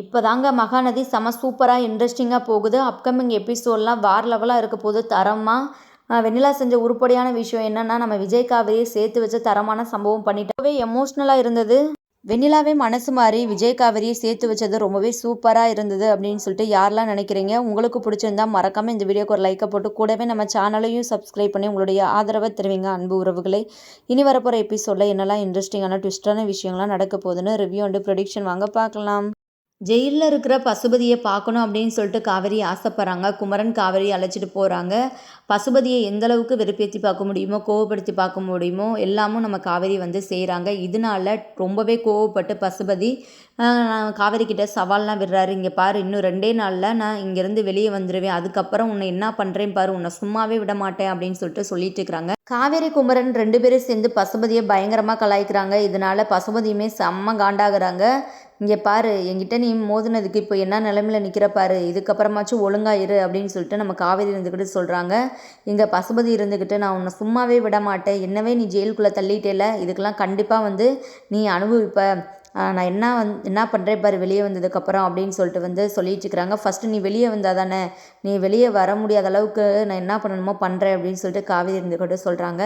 இப்போதாங்க மகாநதி செம சூப்பராக இன்ட்ரெஸ்டிங்காக போகுது. அப்கமிங் எபிசோட்லாம் வேறு லெவலாக இருக்க போகுது. தரமாக வெண்ணிலா செஞ்ச உருப்படியான விஷயம் என்னென்னா, நம்ம விஜய் காவேரியை சேர்த்து வச்சு தரமான சம்பவம் பண்ணிட்டாவே எமோஷ்னலாக இருந்தது. வெண்ணிலாவே மனசு மாறி விஜய் காவேரியை சேர்த்து வச்சது ரொம்பவே சூப்பராக இருந்தது அப்படின்னு சொல்லிட்டு யாரெல்லாம் நினைக்கிறீங்க? உங்களுக்கு பிடிச்சிருந்தா மறக்காமல் இந்த வீடியோக்கு ஒரு லைக்கை போட்டு கூடவே நம்ம சேனலையும் சப்ஸ்கிரைப் பண்ணி உங்களுடைய ஆதரவை தெரிவிங்க அன்பு உறவுகளை. இனி வரப்போகிற எபிசோடில் என்னெல்லாம் இன்ட்ரெஸ்டிங்கான ட்விஸ்டான விஷயங்கள்லாம் நடக்க போகுதுன்னு ரிவ்யூ அண்ட் ப்ரெடிக்ஷன் வாங்க பார்க்கலாம். ஜெயிலில் இருக்கிற பசுபதியை பார்க்கணும் அப்படின்னு சொல்லிட்டு காவேரி ஆசைப்பட்றாங்க. குமரன் காவேரி அழைச்சிட்டு போகிறாங்க. பசுபதியை எந்தளவுக்கு வெறுப்பேற்றி பார்க்க முடியுமோ, கோவப்படுத்தி பார்க்க முடியுமோ எல்லாமும் நம்ம காவேரி வந்து செய்கிறாங்க. இதனால ரொம்பவே கோவப்பட்டு பசுபதி காவேரி கிட்ட சவால்லாம் விடுறாரு. இங்கே பாரு, இன்னும் 2 நாளில் நான் இங்கேருந்து வெளியே வந்துடுவேன். அதுக்கப்புறம் உன்னை என்ன பண்ணுறேன் பாரு, உன்னை சும்மாவே விட மாட்டேன் அப்படின்னு சொல்லிட்டு இருக்கிறாங்க. காவேரி குமரன் 2 பேரும் சேர்ந்து பசுபதியை பயங்கரமாக கலாய்க்கிறாங்க. இதனால பசுபதியுமே செம்ம காண்டாகிறாங்க. இங்கே பாரு, என்கிட்ட நீ மோதினதுக்கு இப்போ என்ன நிலைமையில் நிற்கிற பாரு, இதுக்கப்புறமாச்சும் ஒழுங்காயிரு அப்படின்னு சொல்லிட்டு நம்ம காவேரி இருந்துக்கிட்டு சொல்கிறாங்க. இங்கே பசுபதி இருந்துக்கிட்டு நான் உன்னை சும்மாவே விட மாட்டேன், என்னவே நீ ஜெயிலுக்குள்ளே தள்ளிட்டேல, இதுக்கெல்லாம் கண்டிப்பாக வந்து நீ அனுபவிப்ப, நான் என்ன பண்ணுறேன் பாரு வெளியே வந்ததுக்கப்புறம் அப்படின்னு சொல்லிட்டு இருக்கிறாங்க. ஃபஸ்ட்டு நீ வெளியே வந்தால் தானே, நீ வெளியே வர முடியாத அளவுக்கு நான் என்ன பண்ணணுமோ பண்ணுறேன் அப்படின்னு சொல்லிட்டு காவேரி இருந்துக்கிட்டு சொல்கிறாங்க.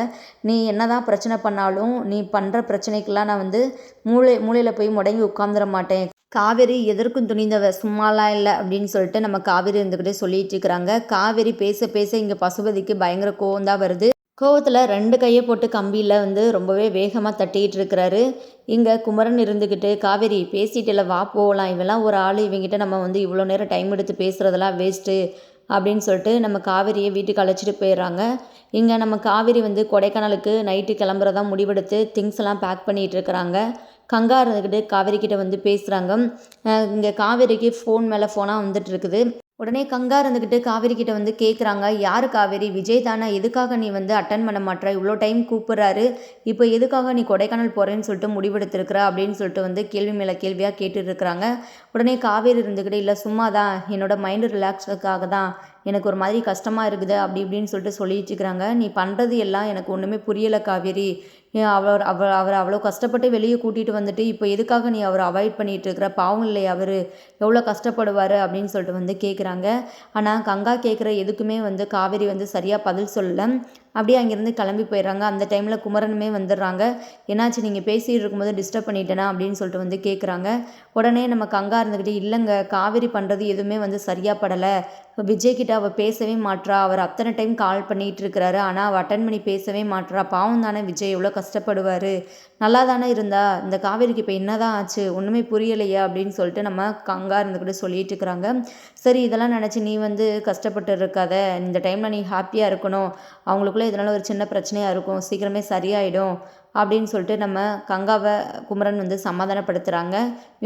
நீ என்ன தான் பிரச்சனை பண்ணாலும் நீ பண்ணுற பிரச்சனைக்கெல்லாம் நான் வந்து மூளையில் போய் முடங்கி உட்காந்துட மாட்டேன். காவேரி எதற்கும் துணிந்தவ, சும்மாலாம் இல்லை அப்படின்னு சொல்லிட்டு நம்ம காவேரி இருந்துக்கிட்டே சொல்லிட்டு இருக்கிறாங்க. காவேரி பேச பேச இங்கே பசுபதிக்கு பயங்கர கோவம் தான் வருது. கோவத்தில் 2 கையை போட்டு கம்பியில் வந்து ரொம்பவே வேகமாக தட்டிக்கிட்டு இருக்கிறாரு. இங்கே குமரன் இருந்துக்கிட்டு காவேரி பேசிட்டுல வா போகலாம், இவெல்லாம் ஒரு ஆள், இவங்கிட்ட நம்ம வந்து இவ்வளோ நேரம் டைம் எடுத்து பேசுகிறதெல்லாம் வேஸ்ட்டு அப்படின்னு சொல்லிட்டு நம்ம காவேரியை வீட்டுக்கு அழைச்சிட்டு போயிடுறாங்க. இங்கே நம்ம காவேரி வந்து கொடைக்கானலுக்கு நைட்டு கிளம்புறதா முடிவெடுத்து திங்ஸ் எல்லாம் பேக் பண்ணிகிட்டு இருக்கிறாங்க. கங்கா இருந்துக்கிட்டு காவேரி கிட்ட வந்து பேசுகிறாங்க. இங்கே காவேரிக்கு ஃபோன் மேலே ஃபோனாக வந்துட்டு இருக்குது. உடனே கங்கா இருந்துக்கிட்டு காவேரி கிட்ட வந்து கேட்குறாங்க, யார் காவேரி, விஜய் தானே, எதுக்காக நீ வந்து அட்டன் பண்ண மாட்டேற, இவ்வளோ டைம் கூப்பிட்றாரு, இப்போ எதுக்காக நீ கொடைக்கானல் போகிறேன்னு சொல்லிட்டு முடிவெடுத்திருக்கிற அப்படின்னு சொல்லிட்டு வந்து கேள்வி மேலே கேள்வியாக கேட்டுட்டு இருக்கிறாங்க. உடனே காவேரி இருந்துக்கிட்டு, இல்லை சும்மா தான், என்னோட மைண்டு ரிலாக்ஸுக்காக தான், எனக்கு ஒரு மாதிரி கஷ்டமாக இருக்குது அப்படி இப்படின்னு சொல்லிட்டு இருக்கிறாங்க. நீ பண்ணுறது எல்லாம் எனக்கு ஒன்றுமே புரியலை காவேரி, அவர் அவ்வளோ கஷ்டப்பட்டு வெளியே கூட்டிகிட்டு வந்துட்டு இப்போ எதுக்காக நீ அவரை அவாய்ட் பண்ணிகிட்டு இருக்கிற, பாவம் இல்லை அவர் எவ்வளோ கஷ்டப்படுவார் அப்படின்னு சொல்லிட்டு வந்து கேட்குறாங்க. ஆனால் கங்கா கேட்குற எதுக்குமே வந்து காவேரி வந்து சரியாக பதில் சொல்லலை. அப்படியே அங்கேருந்து கிளம்பி போயிடுறாங்க. அந்த டைமில் குமரனுமே வந்துடுறாங்க. என்னாச்சு, நீங்கள் பேசிகிட்டு இருக்கும்போது டிஸ்டர்ப் பண்ணிட்டேனா அப்படின்னு சொல்லிட்டு வந்து கேட்குறாங்க. உடனே நம்ம கங்கா இருந்துக்கிட்டு, இல்லைங்க, காவேரி பண்ணுறது எதுவுமே வந்து சரியாக படலை, விஜய்கிட்ட அவள் பேசவே மாட்றா, அவர் அத்தனை டைம் கால் பண்ணிகிட்டு இருக்கிறாரு, ஆனால் அவள் அட்டன் பண்ணி பேசவே மாட்றா, பாவம் தானே விஜய் எவ்வளோ கஷ்டப்படுவார், நல்லா தானே இருந்தா, இந்த காவேரிக்கு இப்போ என்ன தான் ஆச்சு, ஒன்றுமே புரியலையா அப்படின்னு சொல்லிட்டு நம்ம கங்கா இருந்துக்கிட்டு சொல்லிட்டு இருக்கிறாங்க. சரி, இதெல்லாம் நினச்சி நீ வந்து கஷ்டப்பட்டு இருக்காத, இந்த டைமில் நீ ஹாப்பியாக இருக்கணும், அவங்களுக்குள்ளே இதனால் ஒரு சின்ன பிரச்சனையாக இருக்கும், சீக்கிரமே சரியாயிடும் அப்படின்னு சொல்லிட்டு நம்ம கங்காவை குமரன் வந்து சமாதானப்படுத்துகிறாங்க.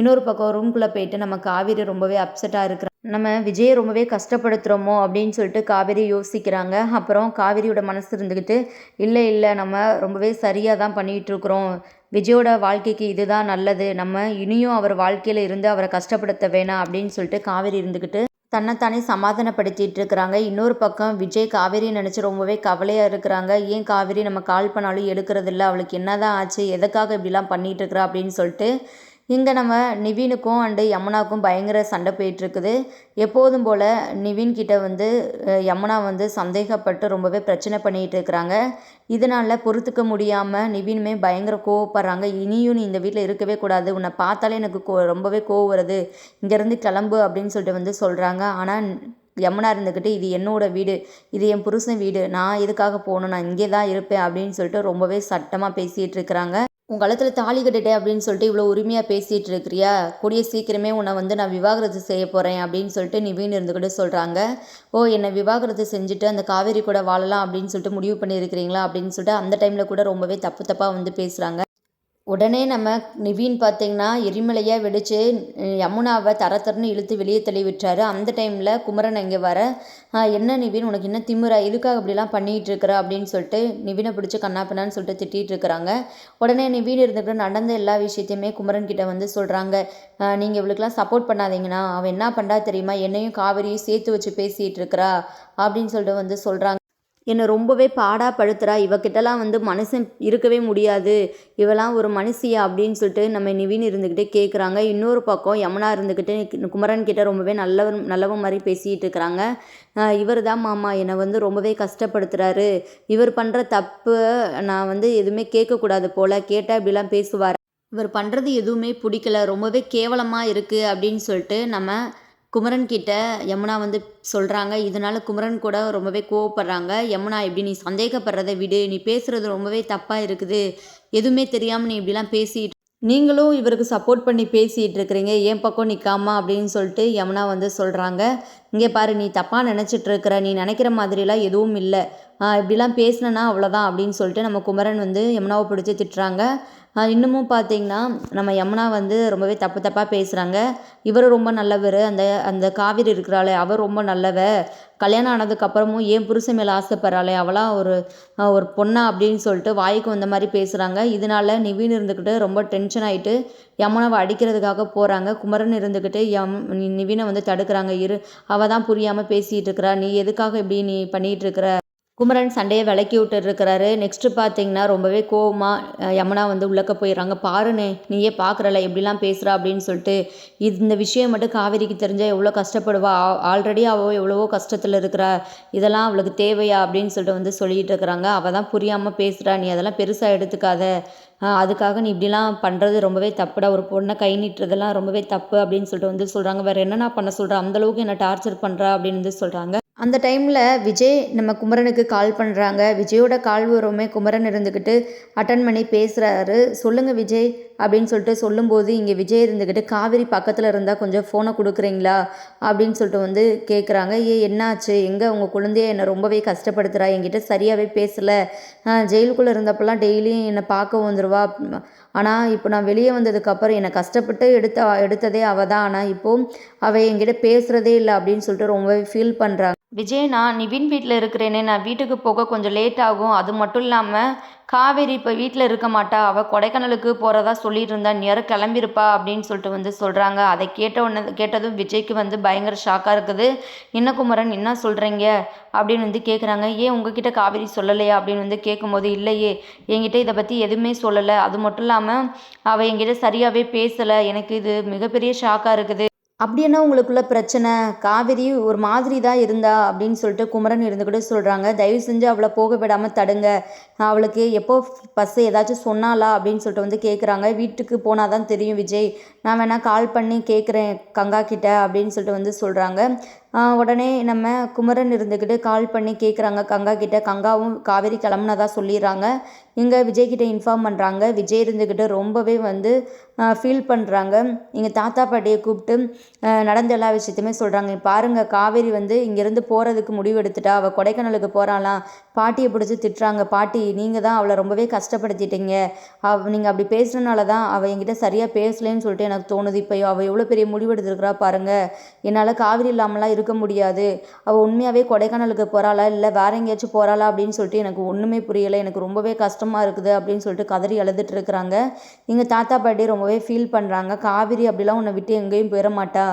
இன்னொரு பக்கம் ரூம்குள்ளே போயிட்டு நம்ம காவேரி ரொம்பவே அப்செட்டாக இருக்கிறாங்க. நம்ம விஜயை ரொம்பவே கஷ்டப்படுத்துகிறோமோ அப்படின்னு சொல்லிட்டு காவேரி யோசிக்கிறாங்க. அப்புறம் காவேரியோட மனசு இருந்துக்கிட்டு, இல்லை இல்லை, நம்ம ரொம்பவே சரியாக தான் பண்ணிகிட்ருக்குறோம், விஜயோட வாழ்க்கைக்கு இதுதான் நல்லது, நம்ம இனியும் அவர் வாழ்க்கையில் இருந்து அவரை கஷ்டப்படுத்த வேணாம் அப்படின்னு சொல்லிட்டு காவேரி இருந்துக்கிட்டு தன்னைத்தானே சமாதானப்படுத்திட்டு இருக்கிறாங்க. இன்னொரு பக்கம் விஜய் காவேரியை நினச்சி ரொம்பவே கவலையாக இருக்கிறாங்க. ஏன் காவேரி நம்ம கால் பண்ணாலும் எடுக்கிறதில்ல, அவளுக்கு என்ன தான் ஆச்சு, எதுக்காக இப்படிலாம் பண்ணிகிட்டு இருக்கிறா அப்படின்னு சொல்லிட்டு இங்கே நம்ம நிவினுக்கும் அண்டு யமுனாவுக்கும் பயங்கர சண்டை போயிட்டுருக்குது. எப்போதும் போல் நிவின் கிட்ட வந்து யமுனா வந்து சந்தேகப்பட்டு ரொம்பவே பிரச்சனை பண்ணிகிட்டு இருக்கிறாங்க. இதனால் பொறுத்துக்க முடியாமல் நிவினுமே பயங்கர கோவப்படுறாங்க. இனியும் நீ இந்த வீட்டில் இருக்கவே கூடாது, உன்னை பார்த்தாலே எனக்கு ரொம்பவே கோவம் வருது, இங்கேருந்து கிளம்பு அப்படின்னு சொல்லிட்டு வந்து சொல்கிறாங்க. ஆனால் யமுனா இருந்துக்கிட்டு, இது என்னோட வீடு, இது என் புருஷன் வீடு, நான் எதுக்காக போகணும், நான் இங்கே தான் இருப்பேன் அப்படின்னு சொல்லிட்டு ரொம்பவே சட்டமாக பேசிகிட்டு இருக்கிறாங்க. உன் கழுத்தில் தாலி கட்டிட்டேன் அப்படின்னு சொல்லிட்டு இவ்வளோ உரிமையாக பேசிகிட்டு இருக்கிறியா, கூடிய சீக்கிரமே உன்னை வந்து நான் விவாகரத்து செய்ய போகிறேன் அப்படின்னு சொல்லிட்டு நிவின் இருந்துக்கிட்டு சொல்கிறாங்க. ஓ, என்னை விவாகரத்து செஞ்சுட்டு அந்த காவேரி கூட வாழலாம் அப்படின்னு சொல்லிட்டு முடிவு பண்ணியிருக்கிறீங்களா அப்படின்னு சொல்லிட்டு அந்த டைமில் கூட ரொம்பவே தப்பாக வந்து பேசுகிறாங்க. உடனே நம்ம நிவின் பார்த்திங்கன்னா எரிமலையாக வெடித்து யமுனாவை தரன்னு இழுத்து வெளியே தள்ளி விட்டுறாரு. அந்த டைமில் குமரன் இங்கே வர, என்ன நிவின், உனக்கு என்ன திமிரா, எதுக்காக இப்படிலாம் பண்ணிகிட்டு இருக்கிற அப்படின்னு சொல்லிட்டு நிவினை பிடிச்சி கண்ணாப்பின்னான்னு சொல்லிட்டு திட்டிகிட்டு இருக்கிறாங்க. உடனே நிவின் இருந்துக்கிட்டு நடந்த எல்லா விஷயத்தையுமே குமரன் கிட்ட வந்து சொல்கிறாங்க. நீங்கள் இவளுக்கெல்லாம் சப்போர்ட் பண்ணாதீங்கன்னா, அவன் என்ன பண்ணுறா தெரியுமா, என்னையும் காவேரியும் சேர்த்து வச்சு பேசிகிட்டு இருக்கிறா அப்படின்னு சொல்லிட்டு வந்து சொல்கிறாங்க. என்னை ரொம்பவே பாடா படுத்துறா, இவகிட்டலாம் வந்து மனுஷன் இருக்கவே முடியாது, இவெல்லாம் ஒரு மனுஷியா அப்படின்னு சொல்லிட்டு நம்ம நிவின் இருந்துக்கிட்டே கேட்குறாங்க. இன்னொரு பக்கம் யமுனா இருந்துக்கிட்டு குமரன் கிட்ட ரொம்பவே நல்லவ மாதிரி பேசிகிட்டு இருக்கிறாங்க. இவர் தான் மாமா என்னை வந்து ரொம்பவே கஷ்டப்படுத்துகிறாரு, இவர் பண்ணுற தப்பு நான் வந்து எதுவுமே கேட்கக்கூடாது போல், கேட்டால் இப்படிலாம் பேசுவார், இவர் பண்ணுறது எதுவுமே பிடிக்கல, ரொம்பவே கேவலமாக இருக்குது அப்படின்னு சொல்லிட்டு நம்ம குமரன் கிட்ட யமுனா வந்து சொல்கிறாங்க. இதனால குமரன் கூட ரொம்பவே கோவப்படுறாங்க. யமுனா இப்படி நீ சந்தேகப்படுறத விடு, நீ பேசுகிறது ரொம்பவே தப்பாக இருக்குது, எதுவுமே தெரியாமல் நீ இப்படிலாம் பேசிட்டு நீங்களும் இவருக்கு சப்போர்ட் பண்ணி பேசிகிட்டு இருக்கிறீங்க, என் பக்கம் நிற்காமா அப்படின்னு சொல்லிட்டு யமுனா வந்து சொல்கிறாங்க. இங்கே பாரு, நீ தப்பாக நினச்சிட்ருக்கிற, நீ நினைக்கிற மாதிரிலாம் எதுவும் இல்லை, இப்படிலாம் பேசினேன்னா அவ்வளோதான் அப்படின்னு சொல்லிட்டு நம்ம குமரன் வந்து யமுனாவை பிடிச்சி திட்டுறாங்க. இன்னமும் பார்த்தீங்கன்னா நம்ம யமுனா வந்து ரொம்பவே தப்பாக பேசுகிறாங்க. இவர் ரொம்ப நல்லவர், அந்த அந்த காவேரி இருக்கிறாளே அவள் ரொம்ப நல்லவ, கல்யாணம் ஆனதுக்கப்புறமும் ஏன் புருஷன் மேலே ஆசைப்படுறாளே அவளாம் ஒரு பொண்ணா அப்படின்னு சொல்லிட்டு வாய்க்கு வந்த மாதிரி பேசுகிறாங்க. இதனால நிவின் இருந்துக்கிட்டு ரொம்ப டென்ஷன் ஆகிட்டு யமுனாவை அடிக்கிறதுக்காக போகிறாங்க. குமரன் இருந்துக்கிட்டு நிவினை வந்து தடுக்கிறாங்க. அவள் தான் புரியாமல் பேசிகிட்டு இருக்கிறா, நீ எதுக்காக இப்படி நீ பண்ணிகிட்டு இருக்கிற. குமரன் சண்டையை விலக்கி விட்டுருக்கிறாரு. நெக்ஸ்ட்டு பார்த்தீங்கன்னா ரொம்பவே கோவமாக யமுனா வந்து உள்ளக்க போயிடுறாங்க. பாருண்ணே, நீயே பார்க்குறல எப்படிலாம் பேசுகிறா அப்படின்னு சொல்லிட்டு, இந்த விஷயம் மட்டும் காவேரிக்கு தெரிஞ்சால் எவ்வளோ கஷ்டப்படுவா, ஆல்ரெடி அவள் எவ்வளவோ கஷ்டத்தில் இருக்கிறா, இதெல்லாம் அவளுக்கு தேவையா அப்படின்னு சொல்லிட்டு வந்து சொல்லிகிட்டு இருக்கிறாங்க. அவள் தான் புரியாமல் பேசுகிறா, நீ அதெல்லாம் பெருசாக எடுத்துக்காத, அதுக்காக நீ இப்படிலாம் பண்ணுறது ரொம்பவே தப்புடா, ஒரு பொண்ணை கை நீட்டுறதெல்லாம் ரொம்பவே தப்பு அப்படின்னு சொல்லிட்டு வந்து சொல்கிறாங்க. வேறு என்னென்ன பண்ண சொல்கிறா, அந்தளவுக்கு என்ன டார்ச்சர் பண்ணுறா அப்படின்னு வந்து சொல்கிறாங்க. அந்த டைமில் விஜய் நம்ம குமரனுக்கு கால் பண்ணுறாங்க. விஜயோட கால் வருமே குமரன் இருந்துக்கிட்டு அட்டன் பண்ணி பேசுகிறாரு. சொல்லுங்கள் விஜய் அப்படின்னு சொல்லிட்டு சொல்லும்போது இங்கே விஜய் இருந்துக்கிட்டு காவேரி பக்கத்தில் இருந்தால் கொஞ்சம் ஃபோனை கொடுக்குறீங்களா அப்படின்னு சொல்லிட்டு வந்து கேட்குறாங்க. என்னாச்சு, எங்கே உங்கள் குழந்தைய என்னை ரொம்பவே கஷ்டப்படுத்துகிறா, என்கிட்ட சரியாகவே பேசலை, ஜெயிலுக்குள்ளே இருந்தப்பெல்லாம் டெய்லியும் என்னை பார்க்க வந்துடுவா, ஆனால் இப்போ நான் வெளியே வந்ததுக்கப்புறம் என்னை கஷ்டப்பட்டு எடுத்ததே அவள் தான், ஆனால் இப்போது அவள் என்கிட்ட பேசுகிறதே இல்லை அப்படின்னு சொல்லிட்டு ரொம்பவே ஃபீல் பண்ணுறாங்க. விஜய், நான் நிவின் வீட்டில் இருக்கிறேனே, நான் வீட்டுக்கு போக கொஞ்சம் லேட் ஆகும், அது மட்டும் இல்லாமல் காவேரி இப்போ வீட்டில் இருக்க மாட்டா, அவள் கொடைக்கானலுக்கு போகிறதா சொல்லிட்டு இருந்தா, நேரம் கிளம்பியிருப்பா அப்படின்னு சொல்லிட்டு வந்து சொல்கிறாங்க. அதை கேட்டதும் விஜய்க்கு வந்து பயங்கர ஷாக்காக இருக்குது. என்ன குமரன், என்ன சொல்கிறீங்க அப்படின்னு வந்து கேட்குறாங்க. ஏன் உங்ககிட்ட காவேரி சொல்லலையா அப்படின்னு வந்து கேட்கும்போது, இல்லையே என்கிட்ட இதை பற்றி எதுவுமே சொல்லலை, அது மட்டும் இல்லாமல் அவள் என்கிட்ட சரியாகவே பேசலை, எனக்கு இது மிகப்பெரிய ஷாக்காக இருக்குது. அப்படி என்ன உங்களுக்குள்ள பிரச்சனை, காவேரி ஒரு மாதிரி தான் இருந்தா அப்படின்னு சொல்லிட்டு குமரன் இருந்துக்கிட்டு சொல்கிறாங்க. தயவு செஞ்சு அவளை போக விடாமல் தடுங்க, அவளுக்கு எப்போ பஸ் ஏதாச்சும் சொன்னாலா அப்படின்னு சொல்லிட்டு வந்து கேட்குறாங்க. வீட்டுக்கு போனால் தான் தெரியும் விஜய், நான் வேணால் கால் பண்ணி கேட்குறேன் கங்கா கிட்ட அப்படின்னு சொல்லிட்டு வந்து சொல்கிறாங்க. உடனே நம்ம குமரன் இருந்துக்கிட்டு கால் பண்ணி கேட்குறாங்க கங்கா கிட்ட. கங்காவும் காவேரி கிளம்புனதா சொல்லிடுறாங்க. இங்கே விஜய்கிட்ட இன்ஃபார்ம் பண்ணுறாங்க. விஜய் இருந்துக்கிட்டு ரொம்பவே வந்து ஃபீல் பண்ணுறாங்க. எங்கள் தாத்தா பாட்டியை கூப்பிட்டு நடந்த எல்லா விஷயத்தையுமே சொல்கிறாங்க. பாருங்கள், காவேரி வந்து இங்கேருந்து போகிறதுக்கு முடிவு எடுத்துட்டா, அவள் கொடைக்கானலுக்கு போகிறாளாம், பாட்டியை பிடிச்சி திட்டுறாங்க. பாட்டி, நீங்கள் தான் அவளை ரொம்பவே கஷ்டப்படுத்திட்டீங்க, நீங்கள் அப்படி பேசுனனால தான் அவள் என்கிட்ட சரியாக பேசலேன்னு சொல்லிட்டு எனக்கு தோணுது. இப்போ அவள் எவ்வளோ பெரிய முடிவு எடுத்துருக்கிறா பாருங்கள், என்னால் காவேரி இல்லாமலாம் இருக்க முடியாது, அவள் உண்மையாகவே கொடைக்கானலுக்கு போகிறாளா இல்லை வேற எங்கேயாச்சும் போகிறாளா அப்படின்னு சொல்லிட்டு எனக்கு ஒன்றுமே புரியலை, எனக்கு ரொம்பவே கஷ்டமாக இருக்குது அப்படின்னு சொல்லிட்டு கதறி அழுதுட்டு இருக்கிறாங்க. எங்கள் தாத்தா பாட்டி ரொம்பவே ஃபீல் பண்ணுறாங்க. காவேரி அப்படிலாம் உன்னை விட்டு எங்கேயும் போயிட மாட்டா,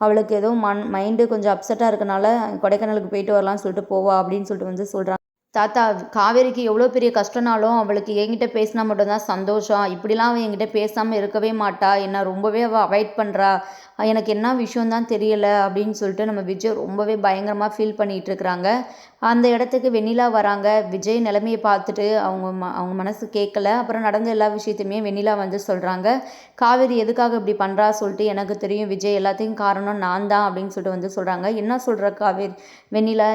அவளுக்கு ஏதோ மைண்டு கொஞ்சம் அப்செட்டாக இருக்கனால கொடைக்கானலுக்கு போயிட்டு வரலான்னு சொல்லிட்டு போவா அப்படின்னு சொல்லிட்டு வந்து சொல்கிறாங்க. தாத்தா, காவேரிக்கு எவ்வளோ பெரிய கஷ்டனாலும் அவளுக்கு என்கிட்ட பேசினா மட்டும்தான் சந்தோஷம், இப்படிலாம் அவள் என்கிட்ட பேசாமல் இருக்கவே மாட்டா, என்னை ரொம்பவே அவள் அவாய்ட் பண்ணுறா, எனக்கு என்ன விஷயம்தான் தெரியலை அப்படின்னு சொல்லிட்டு நம்ம விஜய் ரொம்பவே பயங்கரமாக ஃபீல் பண்ணிகிட்டு இருக்கிறாங்க. அந்த இடத்துக்கு வெண்ணிலா வராங்க. விஜய் நிலைமையை பார்த்துட்டு அவங்க மனசு கேட்கல. அப்புறம் நடந்த எல்லா விஷயத்தையுமே வெண்ணிலா வந்து சொல்கிறாங்க. காவேரி எதுக்காக இப்படி பண்ணுறா சொல்லிட்டு எனக்கு தெரியும் விஜய், எல்லாத்தையும் காரணம் நான் தான் அப்படின்னு சொல்லிட்டு வந்து சொல்கிறாங்க. என்ன சொல்கிற காவேரி, வெண்ணிலா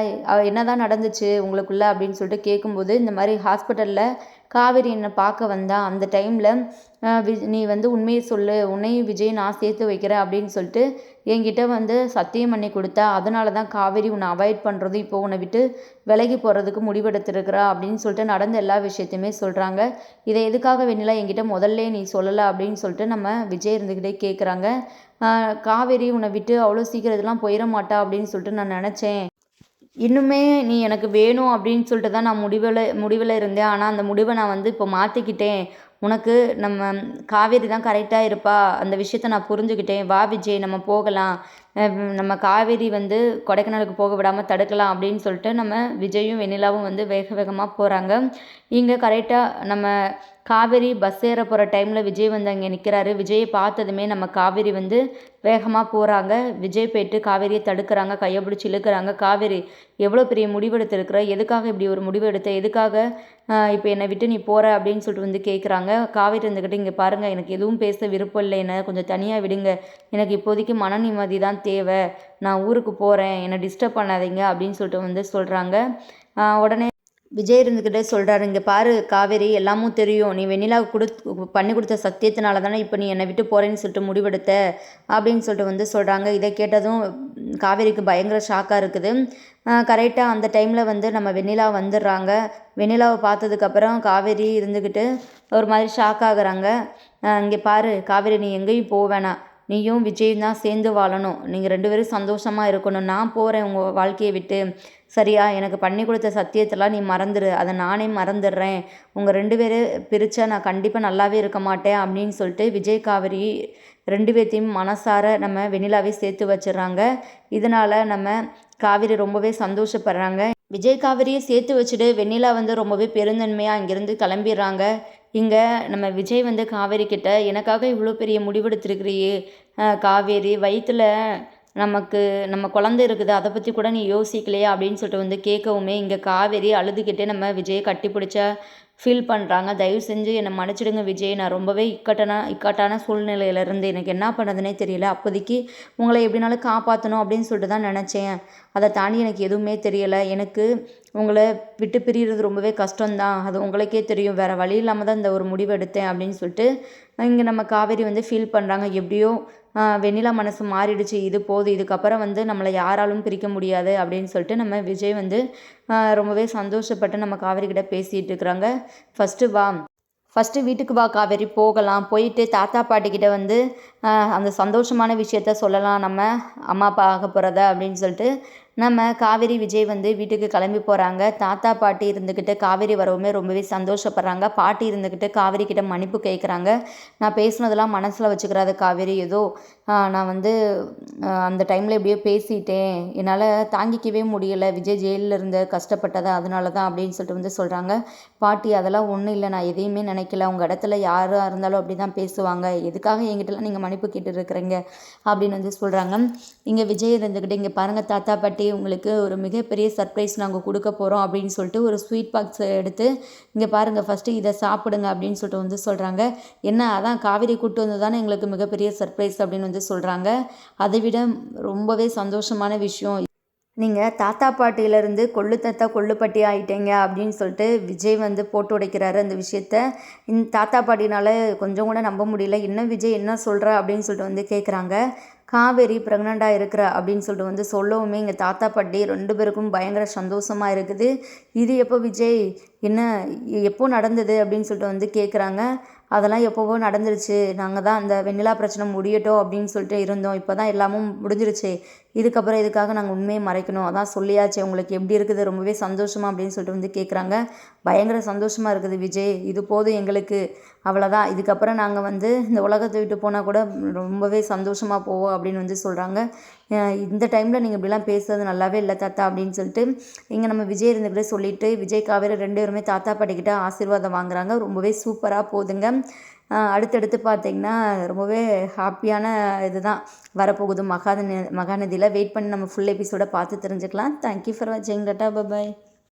என்ன தான் நடந்துச்சு உங்களுக்குள்ள அப்படின்னு சொல்லிட்டு கேட்கும்போது, இந்த மாதிரி ஹாஸ்பிட்டலில் காவேரி என்னை பார்க்க வந்தா, அந்த டைமில் நீ வந்து உண்மையை சொல்லு, உன்னையும் விஜய் நான் சேர்த்து வைக்கிறேன் அப்படின்னு சொல்லிட்டு என்கிட்ட வந்து சத்தியம் பண்ணி கொடுத்தா, அதனால தான் காவேரி உன்னை அவாய்ட் பண்ணுறது, இப்போ உன்னை விட்டு விலகி போகிறதுக்கு முடிவெடுத்துருக்கிறா அப்படின்னு சொல்லிட்டு நடந்த எல்லா விஷயத்தையுமே சொல்கிறாங்க. இதை எதுக்காக வெண்ணிலா என்கிட்ட முதல்ல நீ சொல்லலை அப்படின்னு சொல்லிட்டு நம்ம விஜய் இருந்துக்கிட்டே கேட்குறாங்க. காவேரி உன்னை விட்டு அவ்வளோ சீக்கிரம் இதெல்லாம் போயிட மாட்டா அப்படின்னு சொல்லிட்டு நான் நினச்சேன், இன்னுமே நீ எனக்கு வேணும் அப்படின்னு சொல்லிட்டு தான் நான் முடிவில் இருந்தேன், ஆனால் அந்த முடிவை நான் வந்து இப்போ மாற்றிக்கிட்டேன், உனக்கு நம்ம காவேரி தான் கரெக்டாக இருப்பா, அந்த விஷயத்த நான் புரிஞ்சுக்கிட்டேன். வா விஜய் நம்ம போகலாம், நம்ம காவேரி வந்து கொடைக்கானலுக்கு போக விடாமல் தடுக்கலாம் அப்படின்னு சொல்லிட்டு நம்ம விஜயும் வெண்ணிலாவும் வந்து வேக வேகமாக போகிறாங்க. இங்கே கரெக்டாக நம்ம காவேரி பஸ் ஏற போகிற டைமில் விஜய் வந்து அங்கே நிற்கிறாரு. விஜயை பார்த்ததுமே நம்ம காவேரி வந்து வேகமாக போகிறாங்க. விஜய் போயிட்டு காவேரியை தடுக்கிறாங்க, கையை பிடிச்சி இழுக்கிறாங்க. காவேரி எவ்வளோ பெரிய முடிவெடுத்திருக்கிற, எதுக்காக இப்படி ஒரு முடிவு எடுத்த, எதுக்காக இப்போ என்னை விட்டு நீ போகிற அப்படின்னு சொல்லிட்டு வந்து கேட்குறாங்க. காவேரி இருந்துக்கிட்டு இங்கே பாருங்கள், எனக்கு எதுவும் பேச விருப்பம் இல்லை, என்னை கொஞ்சம் தனியாக விடுங்க, எனக்கு இப்போதைக்கு மன நிம்மதி தான் தேவை, நான் ஊருக்கு போகிறேன், என்னை டிஸ்டர்ப் பண்ணாதீங்க அப்படின்னு சொல்லிட்டு வந்து சொல்கிறாங்க. உடனே விஜய் இருந்துக்கிட்டே சொல்கிறாரு, இங்கே பாரு காவேரி, எல்லாமும் தெரியும், நீ வெண்ணிலாவுக்கு பண்ணி கொடுத்த சத்தியத்தினால தானே இப்போ நீ என்னை விட்டு போகிறேன்னு சொல்லிட்டு முடிவெடுத்த அப்படின்னு சொல்லிட்டு வந்து சொல்கிறாங்க. இதை கேட்டதும் காவேரிக்கு பயங்கர ஷாக்காக இருக்குது. கரெக்டாக அந்த டைமில் வந்து நம்ம வெண்ணிலா வந்துடுறாங்க. வெண்ணிலாவை பார்த்ததுக்கப்புறம் காவேரி இருந்துக்கிட்டு ஒரு மாதிரி ஷாக் ஆகுறாங்க. இங்கே பாரு காவேரி, நீ எங்கேயும் போக வேணாம், நீயும் விஜயும் தான் சேர்ந்து வாழணும், நீங்கள் 2 பேரும் சந்தோஷமாக இருக்கணும், நான் போகிறேன் உங்கள் வாழ்க்கையை விட்டு, சரியா, எனக்கு பண்ணி கொடுத்த சத்தியத்தெல்லாம் நீ மறந்துடு, அதை நானே மறந்துடுறேன், உங்கள் 2 பேரை பிரித்தா நான் கண்டிப்பாக நல்லாவே இருக்க மாட்டேன் அப்படின்னு சொல்லிட்டு விஜய் காவேரி 2 பேர்த்தையும் மனசார நம்ம வெண்ணிலாவே சேர்த்து வச்சிடுறாங்க. இதனால் நம்ம காவேரி ரொம்பவே சந்தோஷப்படுறாங்க. விஜய் காவேரியை சேர்த்து வச்சுட்டு வெண்ணிலா வந்து ரொம்பவே பெருந்தன்மையாக இங்கேருந்து கிளம்பிடுறாங்க. இங்கே நம்ம விஜய் வந்து காவேரி கிட்ட, எனக்காக இவ்வளோ பெரிய முடிவெடுத்திருக்கிறியே காவேரி, வயிற்றில் நமக்கு நம்ம குழந்தை இருக்குது, அதை பற்றி கூட நீ யோசிக்கலையா அப்படின்னு சொல்லிட்டு வந்து கேட்கவுமே இங்கே காவேரி அழுதுகிட்டே நம்ம விஜயை கட்டி பிடிச்சா ஃபீல் பண்ணுறாங்க. தயவு செஞ்சு என்னை மன்னிச்சிடுங்க விஜய், நான் ரொம்பவே இக்கட்டான சூழ்நிலையில இருந்து எனக்கு என்ன பண்ணுறதுனே தெரியல, அப்போதைக்கு உங்களை எப்படினாலும் காப்பாற்றணும் அப்படின்னு சொல்லிட்டு தான் நினச்சேன், அதை தாண்டி எனக்கு எதுவுமே தெரியலை, எனக்கு உங்களை விட்டு பிரிகிறது ரொம்பவே கஷ்டம்தான், அது உங்களுக்கே தெரியும், வேறு வழி இல்லாமல் தான் இந்த ஒரு முடிவு எடுத்தேன் அப்படின்னு சொல்லிட்டு இங்கே நம்ம காவேரி வந்து ஃபீல் பண்ணுறாங்க. எப்படியோ வெண்ணிலா மனசு மாறிடுச்சு, இது போதும், இதுக்கப்புறம் வந்து நம்மளை யாராலும் பிரிக்க முடியாது அப்படின்னு சொல்லிட்டு நம்ம விஜய் வந்து ரொம்பவே சந்தோஷப்பட்டு நம்ம காவேரி கிட்ட பேசிகிட்டு இருக்கிறாங்க. ஃபஸ்ட்டு வீட்டுக்கு வா காவேரி, போகலாம், போயிட்டு தாத்தா பாட்டிக்கிட்ட வந்து அந்த சந்தோஷமான விஷயத்த சொல்லலாம், நம்ம அம்மா அப்பா ஆக போகிறத அப்படின்னு சொல்லிட்டு நம்ம காவேரி விஜய் வந்து வீட்டுக்கு கிளம்பி போகிறாங்க. தாத்தா பாட்டி இருந்துக்கிட்டு காவேரி வரவுமே ரொம்பவே சந்தோஷப்படுறாங்க. பாட்டி இருந்துக்கிட்டு காவேரி கிட்ட மன்னிப்பு கேட்குறாங்க. நான் பேசுனதெல்லாம் மனசில் வச்சுக்கிறாத காவேரி, ஏதோ நான் வந்து அந்த டைமில் எப்படியோ பேசிட்டேன், என்னால் தாங்கிக்கவே முடியலை, விஜய் ஜெயிலில் இருந்த கஷ்டப்பட்டதை, அதனால தான் அப்படின்னு சொல்லிட்டு வந்து சொல்கிறாங்க. பாட்டி அதெல்லாம் ஒன்றும் இல்லை, நான் எதையுமே நினைக்கல, உங்கள் இடத்துல யாராக இருந்தாலும் அப்படி தான் பேசுவாங்க, எதுக்காக என்கிட்டலாம் நீங்கள் மன்னிப்பு கேட்டு இருக்கிறீங்க அப்படின்னு வந்து சொல்கிறாங்க. இங்கே விஜய் இருந்துக்கிட்டு, இங்கே பாருங்கள் தாத்தா பாட்டி, உங்களுக்கு ஒரு மிகப்பெரிய சர்ப்ரைஸ் நாங்கள் கொடுக்க போகிறோம் அப்படின்னு சொல்லிட்டு ஒரு ஸ்வீட் பாக்ஸ் எடுத்து, இங்கே பாருங்கள் ஃபஸ்ட்டு இதை சாப்பிடுங்க அப்படின்னு சொல்லிட்டு வந்து சொல்கிறாங்க. என்ன, அதான் காவேரி கூப்பிட்டு வந்து தானே எங்களுக்கு மிகப்பெரிய சர்ப்ரைஸ் அப்படின்னு வந்து சொல்கிறாங்க. அதை விட ரொம்பவே சந்தோஷமான விஷயம், நீங்கள் தாத்தா பாட்டியிலேருந்து கொள்ளு தாத்தா கொள்ளுப்பட்டி ஆகிட்டீங்க அப்படின்னு சொல்லிட்டு விஜய் வந்து போட்டு உடைக்கிறாரு அந்த விஷயத்த. இந்த தாத்தா பாட்டினால் கொஞ்சம் கூட நம்ப முடியல. இன்னும் விஜய் என்ன சொல்கிற அப்படின்னு சொல்லிட்டு வந்து கேட்குறாங்க. காவேரி ப்ரெக்னெண்ட்டாக இருக்கிற அப்படின்னு சொல்லிட்டு வந்து சொல்லவுமே இங்கே தாத்தா பாட்டி 2 பேருக்கும் பயங்கர சந்தோஷமாக இருக்குது. இது எப்போ விஜய், என்ன எப்போ நடந்தது அப்படின்னு சொல்லிட்டு வந்து கேட்குறாங்க. அதெல்லாம் எப்போவோ நடந்துருச்சு, நாங்கள் தான் அந்த வெண்ணிலா பிரச்சனை முடியட்டும் அப்படின்னு சொல்லிட்டு இருந்தோம், இப்போ தான் எல்லாமும் முடிஞ்சிருச்சு, இதுக்கப்புறம் இதுக்காக நாங்கள் உண்மையை மறைக்கணும், அதான் சொல்லியாச்சு, உங்களுக்கு எப்படி இருக்குது, ரொம்பவே சந்தோஷமா அப்படின்னு சொல்லிட்டு வந்து கேட்குறாங்க. பயங்கர சந்தோஷமாக இருக்குது விஜய், இது போதும் எங்களுக்கு, அவ்வளோதான், இதுக்கப்புறம் நாங்கள் வந்து இந்த உலகத்தை விட்டு போனால் கூட ரொம்பவே சந்தோஷமாக போவோம் அப்படின்னு வந்து சொல்கிறாங்க. இந்த டைமில் நீங்கள் இப்படிலாம் பேசுறது நல்லாவே இல்லை தாத்தா அப்படின்னு சொல்லிட்டு இங்கே நம்ம விஜய் இருந்துக்கிட்டே சொல்லிவிட்டு விஜய் காவேரி 2 பேருமே தாத்தா பாட்டிக்கிட்ட ஆசீர்வாதம் வாங்குறாங்க. ரொம்பவே சூப்பராக போகுதுங்க. அடுத்தடுத்து பார்த்திங்கன்னா ரொம்பவே ஹாப்பியான இதுதான் வரப்போகுது மகாநதியில். வெயிட் பண்ணி நம்ம ஃபுல் எபிசோடை பார்த்து தெரிஞ்சுக்கலாம். தேங்க்யூ ஃபார் வாட்சிங். Tata, bye bye.